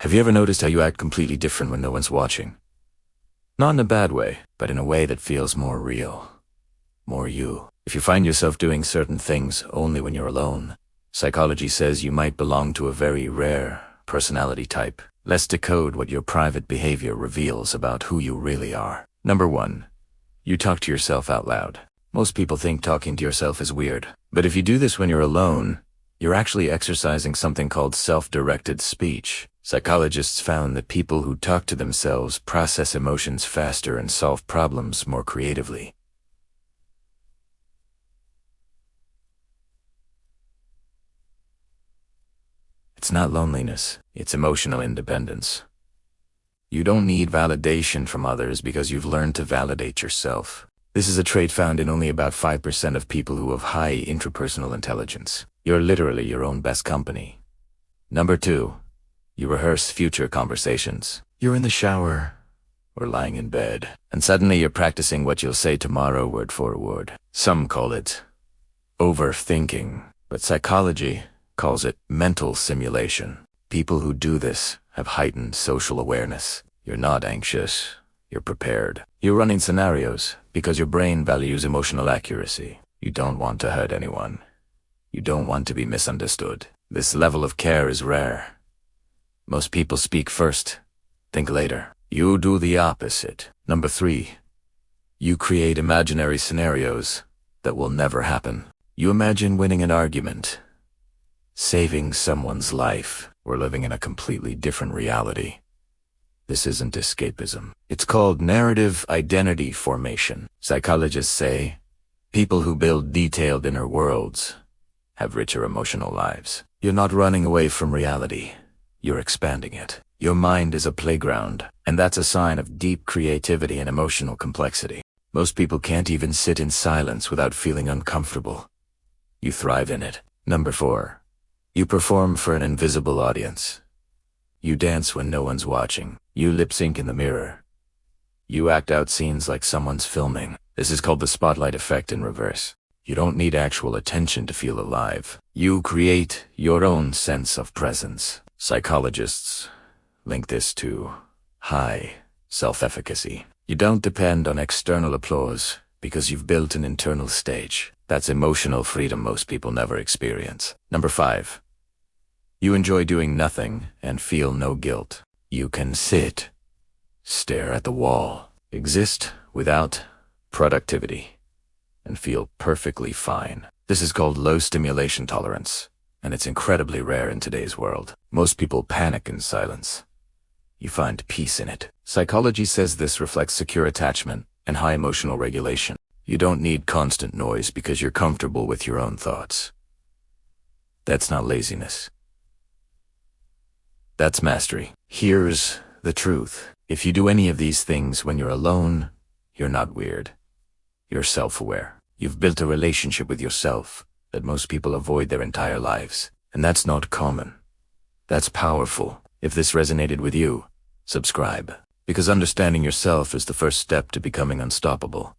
Have you ever noticed how you act completely different when no one's watching? Not in a bad way, but in a way that feels more real. More you. If you find yourself doing certain things only when you're alone, psychology says you might belong to a very rare personality type. Let's decode what your private behavior reveals about who you really are. Number 1. You talk to yourself out loud. Most people think talking to yourself is weird, but if you do this when you're alone, you're actually exercising something called self-directed speech. Psychologists found that people who talk to themselves process emotions faster and solve problems more creatively. It's not loneliness, it's emotional independence. You don't need validation from others because you've learned to validate yourself. This is a trait found in only about 5% of people who have high intrapersonal intelligence. You're literally your own best company. Number 2. You rehearse future conversations. You're in the shower or lying in bed, and suddenly you're practicing what you'll say tomorrow word for word. Some call it overthinking, but psychology calls it mental simulation. People who do this have heightened social awareness. You're not anxious, you're prepared. You're running scenarios because your brain values emotional accuracy. You don't want to hurt anyone. You don't want to be misunderstood. This level of care is rare. Most people speak first, think later. You do the opposite. Number 3. You create imaginary scenarios that will never happen. You imagine winning an argument, saving someone's life, or living in a completely different reality. This isn't escapism. It's called narrative identity formation. Psychologists say people who build detailed inner worlds have richer emotional lives. You're not running away from reality. You're expanding it. Your mind is a playground, and that's a sign of deep creativity and emotional complexity. Most people can't even sit in silence without feeling uncomfortable. You thrive in it. Number 4. You perform for an invisible audience. You dance when no one's watching. You lip sync in the mirror. You act out scenes like someone's filming. This is called the spotlight effect in reverse. You don't need actual attention to feel alive. You create your own sense of presence. Psychologists link this to high self-efficacy. You don't depend on external applause because you've built an internal stage. That's emotional freedom most people never experience. Number 5. You enjoy doing nothing and feel no guilt. You can sit, stare at the wall, exist without productivity, and feel perfectly fine. This is called low stimulation tolerance, and it's incredibly rare in today's world. Most people panic in silence. You find peace in it. Psychology says this reflects secure attachment and high emotional regulation. You don't need constant noise because you're comfortable with your own thoughts. That's not laziness. That's mastery. Here's the truth. If you do any of these things when you're alone, you're not weird. You're self-aware. You've built a relationship with yourself that most people avoid their entire lives. And that's not common. That's powerful. If this resonated with you, subscribe. Because understanding yourself is the first step to becoming unstoppable.